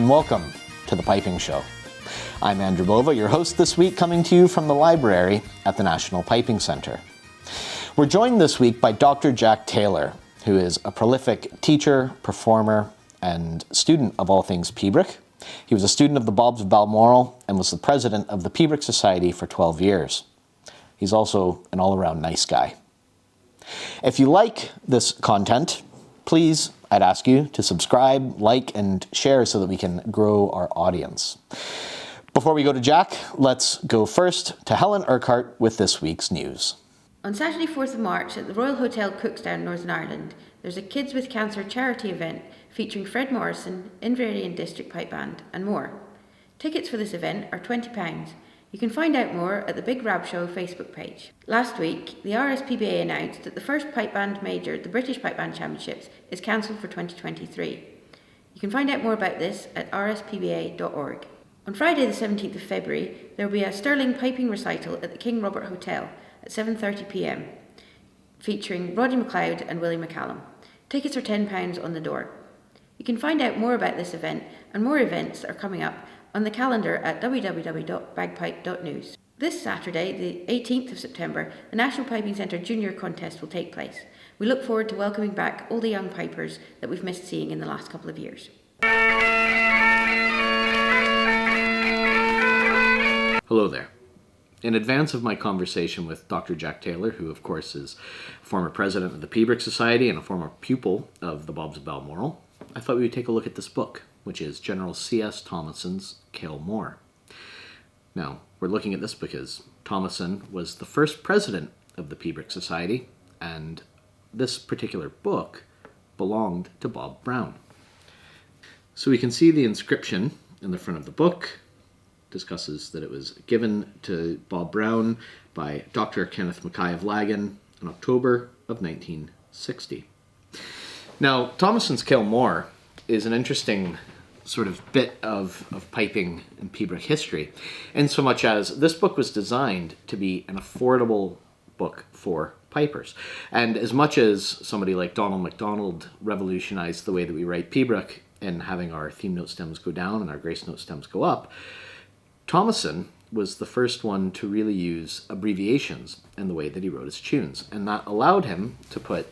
and welcome to The Piping Show. I'm Andrew Bova, your host this week, coming to you from the library at the National Piping Centre. We're joined this week by Dr. Jack Taylor, who is a prolific teacher, performer, and student of all things Peebrick. He was a student of the Bobs of Balmoral and was the president of the Peebrick Society for 12 years. He's also an all-around nice guy. If you like this content, please, I'd ask you to subscribe, like, and share so that we can grow our audience. Before we go to Jack, let's go first to Helen Urquhart with this week's news. On Saturday 4th of March at the Royal Hotel Cookstown, Northern Ireland, there's a Kids with Cancer charity event featuring Fred Morrison, Inveraray District Pipe Band and more. Tickets for this event are £20. You can find out more at the Big Rab Show Facebook page. Last week, the RSPBA announced that the first pipe band major, the British Pipe Band Championships, is cancelled for 2023. You can find out more about this at rspba.org. On Friday the 17th of February, there will be a Sterling piping recital at the King Robert Hotel at 7:30 p.m, featuring Roddy McLeod and Willie McCallum. Tickets are £10 on the door. You can find out more about this event and more events that are coming up on the calendar at www.bagpipe.news. This Saturday, the 18th of September, the National Piping Centre Junior Contest will take place. We look forward to welcoming back all the young pipers that we've missed seeing in the last couple of years. Hello there. In advance of my conversation with Dr. Jack Taylor, who of course is former president of the Peebrick Society and a former pupil of the Bobs of Balmoral, I thought we would take a look at this book, which is General C.S. Thomason's Kilmore. Now, we're looking at this because Thomason was the first president of the Peebrick Society, and this particular book belonged to Bob Brown. So we can see the inscription in the front of the book discusses that it was given to Bob Brown by Dr. Kenneth Mackay of Laggan in October of 1960. Now, Thomason's Kilmore is an interesting sort of bit of piping and Peebrick history, in so much as this book was designed to be an affordable book for pipers. And as much as somebody like Donald MacDonald revolutionized the way that we write Peebrick in having our theme note stems go down and our grace note stems go up, Thomason was the first one to really use abbreviations in the way that he wrote his tunes, and that allowed him to put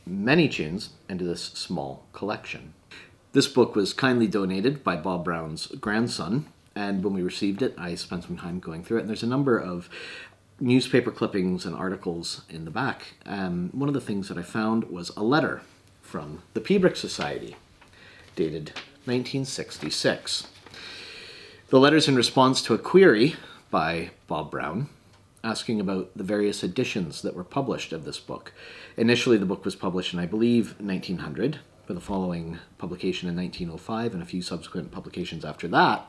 many tunes into this small collection. This book was kindly donated by Bob Brown's grandson, and when we received it, I spent some time going through it, and there's a number of newspaper clippings and articles in the back. One of the things that I found was a letter from the Peebrick Society, dated 1966. The letter's in response to a query by Bob Brown asking about the various editions that were published of this book. Initially, the book was published in, I believe, 1900, with a following publication in 1905 and a few subsequent publications after that.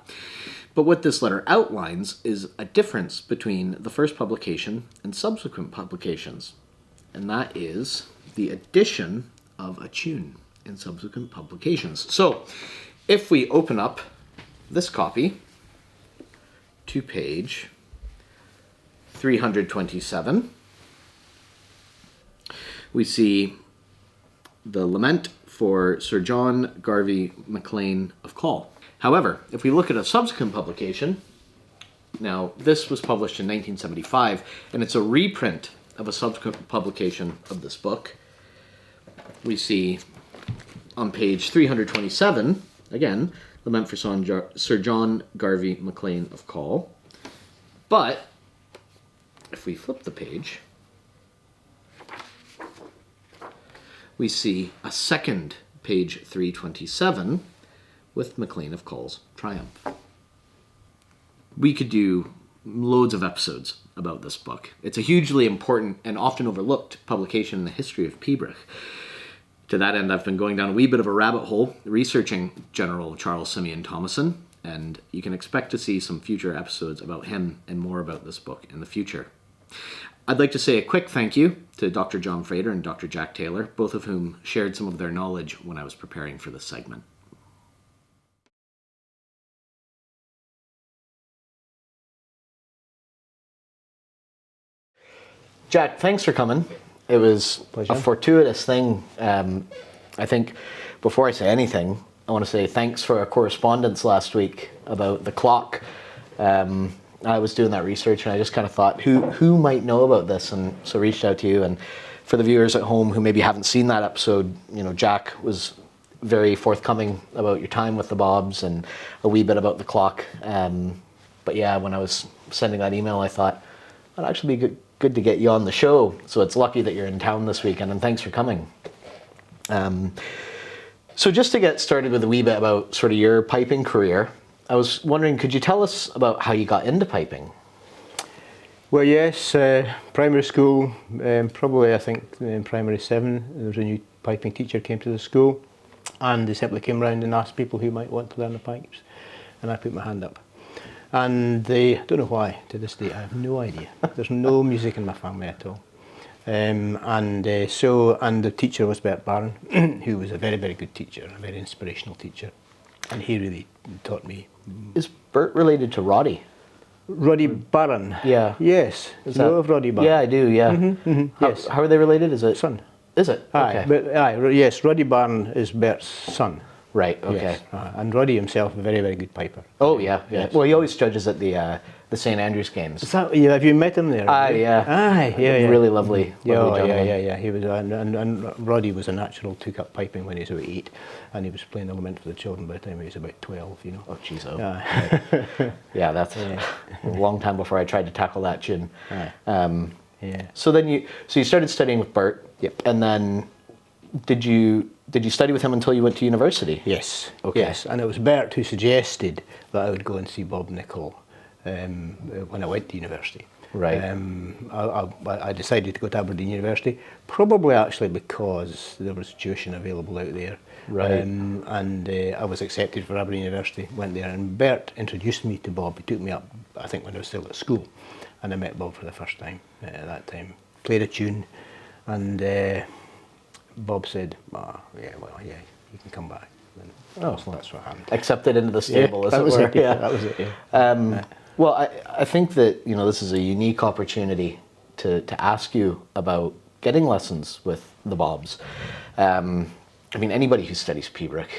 But what this letter outlines is a difference between the first publication and subsequent publications, and that is the addition of a tune in subsequent publications. So, if we open up this copy to page 327, we see the lament for Sir John Garvey MacLean of Call. However, if we look at a subsequent publication, now this was published in 1975, and it's a reprint of a subsequent publication of this book. We see on page 327, again, lament for Sir John Garvey MacLean of Call. But if we flip the page, we see a second page 327 with MacLean of Call's triumph. We could do loads of episodes about this book. It's a hugely important and often overlooked publication in the history of Peebrick. To that end, I've been going down a wee bit of a rabbit hole researching General Charles Simeon Thomason, and you can expect to see some future episodes about him and more about this book in the future. I'd like to say a quick thank you to Dr. John Frater and Dr. Jack Taylor, both of whom shared some of their knowledge when I was preparing for this segment. Jack, thanks for coming. It was a fortuitous thing. I think before I say anything, I want to say thanks for our correspondence last week about the clock. I was doing that research and I just kind of thought, who might know about this? And so reached out to you. And for the viewers at home who maybe haven't seen that episode, Jack was very forthcoming about your time with the Bobs and a wee bit about the clock. But yeah, when I was sending that email, I thought it'd actually be good to get you on the show. So it's lucky that you're in town this weekend, and thanks for coming. So just to get started with a wee bit about sort of your piping career, I was wondering, could you tell us about how you got into piping? Well, yes, primary school, probably I think in primary 7, there was a new piping teacher came to the school, and they simply came round and asked people who might want to learn the pipes, and I put my hand up. And they, I don't know why, to this day, I have no idea. There's no music in my family at all. And the teacher was Bert Barron, who was a very, very good teacher, a very inspirational teacher, and he really taught me. Is Bert related to Roddy? Roddy Barron? Yeah. Yes. Is that of Roddy Barron? Yeah, I do, yeah. Yes. How are they related? Is it? Son. Is it? Aye, Okay. yes, Roddy Barron is Bert's son. Right, okay. Yes. And Roddy himself, a very, very good piper. Oh, yeah. Yes. Well, he always judges at the St. Andrews games. Is that, yeah, have you met him there? Aye, yeah. Aye, yeah. Really lovely gentleman. Yeah. He was, and Roddy was a natural, took up piping when he was about 8, and he was playing the lament for the children by the time he was about 12, Oh, jeez, oh. Aye. Yeah, that's a long time before I tried to tackle that tune. Aye. Yeah. So then you started studying with Bert. Yep. And then did you study with him until you went to university? Yes. Okay. Yes, and it was Bert who suggested that I would go and see Bob Nichol when I went to university. Right. I decided to go to Aberdeen University, probably actually because there was tuition available out there. Right. I was accepted for Aberdeen University, went there, and Bert introduced me to Bob. He took me up, I think, when I was still at school, and I met Bob for the first time at that time. Played a tune, and Bob said, you can come back. And that's what happened. Accepted into the stable, as that it was were. it. Yeah, that was it. Yeah. Well, I think that this is a unique opportunity to ask you about getting lessons with the Bobs. I mean, anybody who studies Pibroch,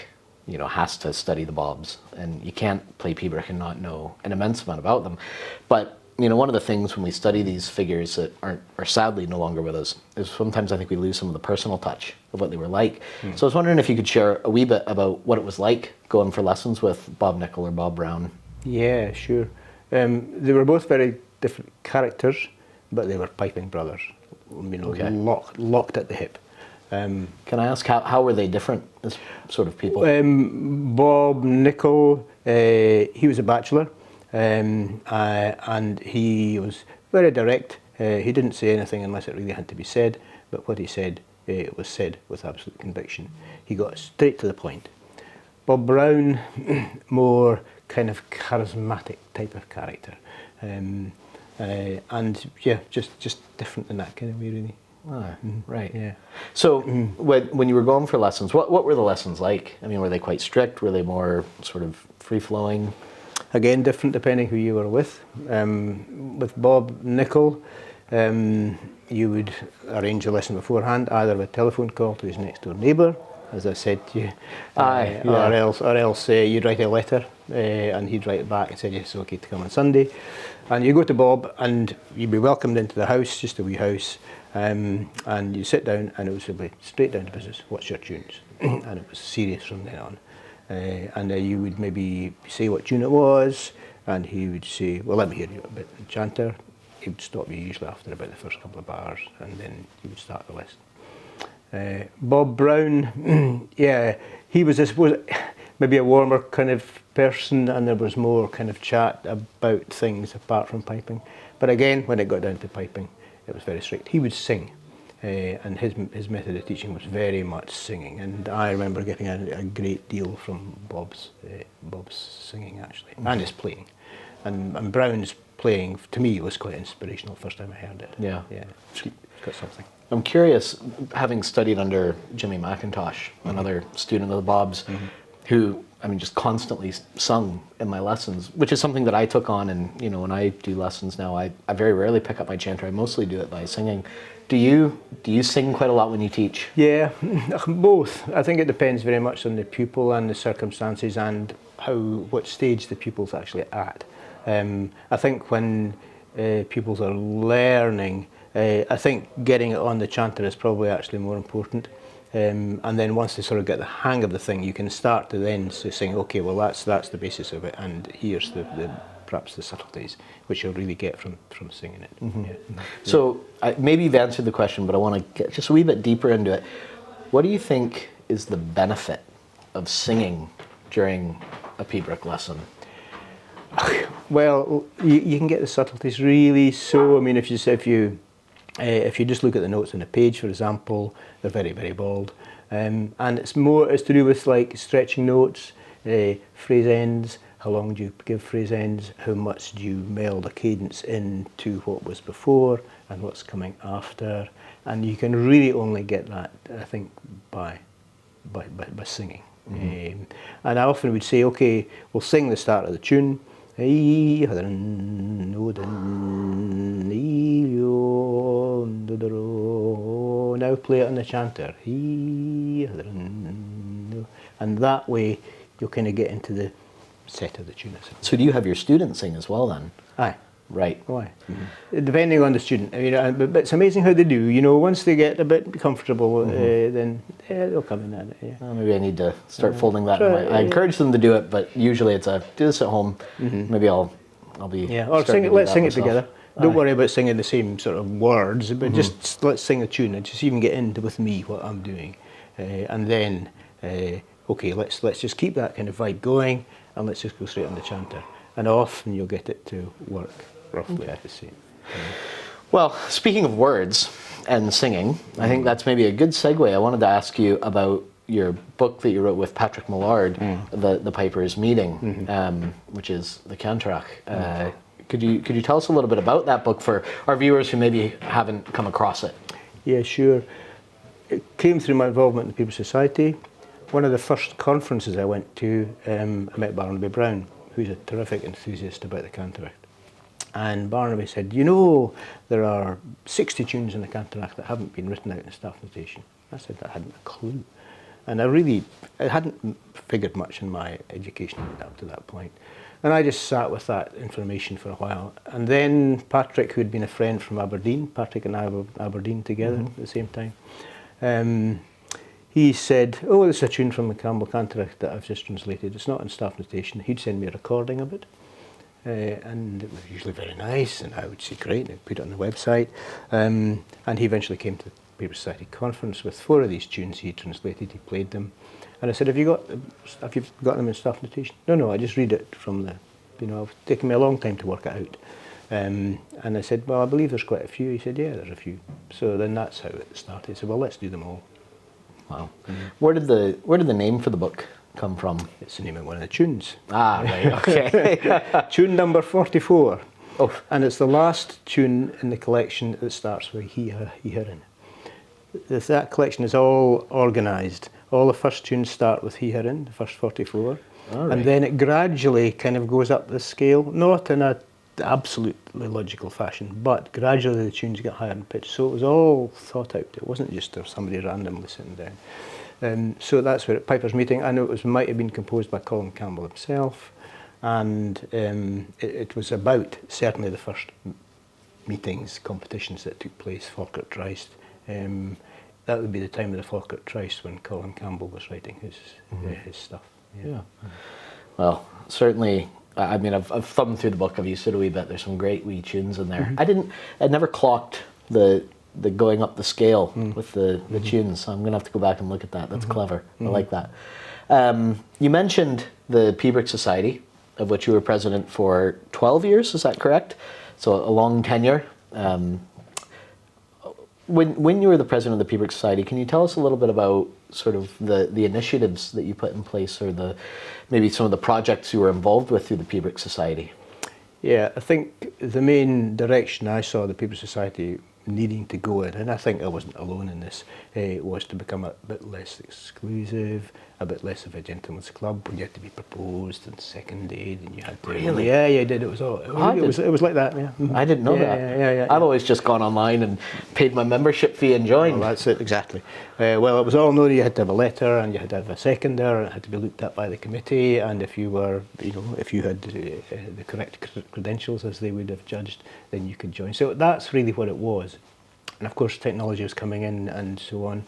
has to study the Bobs, and you can't play Pibroch and not know an immense amount about them. But one of the things when we study these figures that are sadly no longer with us is sometimes I think we lose some of the personal touch of what they were like. So I was wondering if you could share a wee bit about what it was like going for lessons with Bob Nichol or Bob Brown. Yeah, sure. They were both very different characters, but they were piping brothers. Okay. Locked at the hip. Can I ask how were they different as sort of people? Bob Nichol, he was a bachelor, and he was very direct. He didn't say anything unless it really had to be said, but what he said, it was said with absolute conviction. He got straight to the point. Bob Brown, more kind of charismatic type of character, and yeah, just different in that kind of way, really. Right. Yeah. So when you were going for lessons, what were the lessons like? I mean, were they quite strict? Were they more sort of free-flowing? Again, different depending who you were with. With Bob Nichol, you would arrange a lesson beforehand, either with a telephone call to his next door neighbour, as I said to you, or else you'd write a letter and he'd write it back and say yes, it's okay to come on Sunday. And you go to Bob and you'd be welcomed into the house, just a wee house, and you sit down and it was straight down to business. What's your tunes? And it was serious from then on. And you would maybe say what tune it was, and he would say, well, let me hear you a bit in chanter. He would stop you usually after about the first couple of bars, and then he would start the lesson. Bob Brown, yeah, he was maybe a warmer kind of person, and there was more kind of chat about things apart from piping. But again, when it got down to piping, it was very strict. He would sing. And his method of teaching was very much singing, and I remember getting a great deal from Bob's singing actually, and his playing, and Brown's playing to me was quite inspirational the first time I heard it. Yeah, it's got something. I'm curious, having studied under Jimmy McIntosh, another student of the Bobs, who just constantly sung in my lessons, which is something that I took on, and when I do lessons now, I very rarely pick up my chanter. I mostly do it by singing. Do you sing quite a lot when you teach? Yeah, both. I think it depends very much on the pupil and the circumstances and what stage the pupil's actually at. I think when pupils are learning, I think getting it on the chanter is probably actually more important. And then once they sort of get the hang of the thing, you can start to then sing, okay, well that's the basis of it, and here's perhaps the subtleties, which you'll really get from singing it. Mm-hmm. Yeah. So maybe you've answered the question, but I want to get just a wee bit deeper into it. What do you think is the benefit of singing during a Pibroch lesson? Well, you can get the subtleties really. So I mean, if you just look at the notes on the page, for example, they're very, very bold, and it's to do with like stretching notes, phrase ends. How long do you give phrase ends? How much do you meld a cadence into what was before and what's coming after? And you can really only get that, I think, by singing. Mm-hmm. And I often would say, okay, we'll sing the start of the tune. Now play it on the chanter. And that way you'll kind of get into the set of the tune. So do you have your students sing as well then? Aye. Right. Why? Mm-hmm. Depending on the student. I mean, but it's amazing how they do. You know, once they get a bit comfortable, then they'll come in at it. Yeah. Well, maybe I need to start folding that in my... I encourage them to do it, but usually it's do this at home. Mm-hmm. Maybe I'll be... Yeah, or let's sing it together. Don't worry about singing the same sort of words, but just let's sing a tune and just even get into with me what I'm doing. And then, okay, let's just keep that kind of vibe going and let's just go straight on the chanter. And often you'll get it to work roughly the same. Well, speaking of words and singing, I think that's maybe a good segue. I wanted to ask you about your book that you wrote with Patrick Millard, the Pipers' Meeting, which is the Cantrach. Could you tell us a little bit about that book for our viewers who maybe haven't come across it? Yeah, sure. It came through my involvement in the Pibroch Society. One of the first conferences I went to, I met Barnaby Brown, who's a terrific enthusiast about the Cantrach. And Barnaby said, you know, there are 60 tunes in the Cantrach that haven't been written out in staff notation. I said, I hadn't a clue. And I hadn't figured much in my education up to that point. And I just sat with that information for a while. And then Patrick, who had been a friend from Aberdeen, Patrick and I were Aberdeen together at the same time, he said, oh, this is a tune from the Campbell Cantrach that I've just translated. It's not in staff notation. He'd send me a recording of it. And it was usually very nice, and I would say, great, and I'd put it on the website. And he eventually came to the Pibroch Society conference with 4 of these tunes he translated, he played them. And I said, have you got them in staff notation? No, I just read it from the, it's taken me a long time to work it out. And I said, well, I believe there's quite a few. He said, yeah, there's a few. So then that's how it started. I said, well, let's do them all. Wow. Where did the name for the book come from? It's the name of one of the tunes. Ah, right, okay. Tune number 44. Oh. And it's the last tune in the collection that starts with He Herin. That collection is all organised. All the first tunes start with He Herin, the first 44. Right. And then it gradually kind of goes up the scale, not in a absolutely logical fashion, but gradually the tunes get higher in pitch. So it was all thought out. It wasn't just somebody randomly sitting down. So that's where Piper's Meeting. I know it might have been composed by Colin Campbell himself, and it was about certainly the first meetings, competitions that took place, Falkirk Tryst. That would be the time of the Falkirk Tryst when Colin Campbell was writing his stuff. Yeah. Well, certainly. I mean, I've thumbed through the book. I've used it a wee bit. There's some great wee tunes in there. I never clocked the going up the scale with the tunes. So I'm going to have to go back and look at that. That's clever. I like that. You mentioned the Pibroch Society, of which you were president for 12 years. Is that correct? So a long tenure. When you were the president of the Pibroch Society, can you tell us a little bit about sort of the initiatives that you put in place, or maybe some of the projects you were involved with through the Pibroch Society? Yeah, I think the main direction I saw the Pibroch Society needing to go in, and I think I wasn't alone in this, was to become a bit less exclusive, a bit less of a gentleman's club, when you had to be proposed and seconded, and you had to... Really? Yeah, you did. It was all... It was like that, yeah. I didn't know that. Yeah. I've always just gone online and paid my membership fee and joined. Well, that's it, exactly. Well, it was all known. You had to have a letter, and you had to have a seconder, and it had to be looked at by the committee, and if you were, if you had the correct credentials, as they would have judged, then you could join. So that's really what it was. And of course, technology was coming in and so on.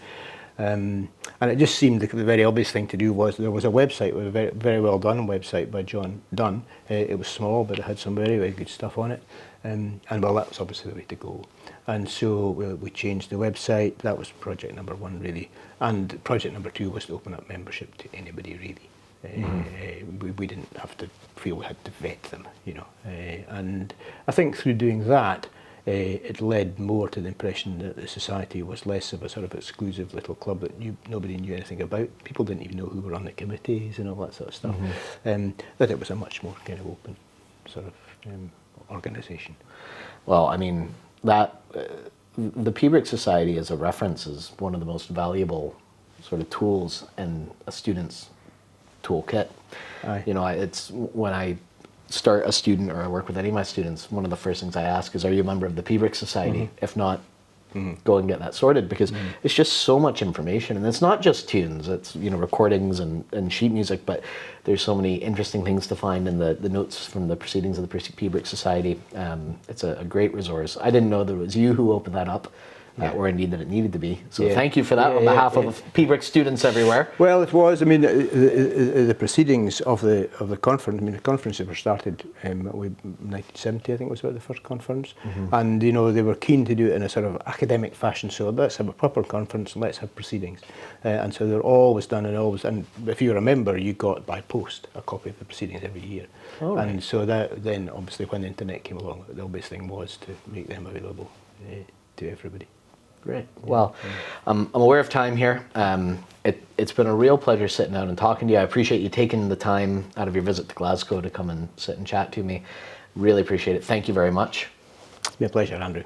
And it just seemed the very obvious thing to do was there was a website, a very, very well done website by John Dunn. It was small, but it had some very, very good stuff on it. And well, that was obviously the way to go. And so we changed the website. That was project number 1, really. And project number 2 was to open up membership to anybody, really. We didn't have to feel we had to vet them, and I think through doing that, it led more to the impression that the society was less of a sort of exclusive little club that nobody knew anything about. People didn't even know who were on the committees and all that sort of stuff. That it was a much more kind of open sort of organisation. Well, I mean, that the Peabrick Society as a reference is one of the most valuable sort of tools in a student's toolkit. Aye. It's when I start a student or I work with any of my students, one of the first things I ask is, are you a member of the Peabrick Society? If not, go and get that sorted, because it's just so much information. And it's not just tunes, it's recordings and sheet music, but there's so many interesting things to find in the notes from the proceedings of the Peabrick Society. It's a great resource. I didn't know that it was you who opened that up. Or indeed that it needed to be. So thank you for that on behalf of Peabrick students everywhere. Well, it was. I mean, the proceedings of the conference. I mean, the conferences were started in 1970. I think was about the first conference, and they were keen to do it in a sort of academic fashion. So let's have a proper conference and let's have proceedings. And so they're always done and if you remember, you got by post a copy of the proceedings every year. Oh, right. And so then obviously when the internet came along, the obvious thing was to make them available to everybody. Great. Well, I'm aware of time here. It's been a real pleasure sitting down and talking to you. I appreciate you taking the time out of your visit to Glasgow to come and sit and chat to me. Really appreciate it. Thank you very much. It's been a pleasure, Andrew.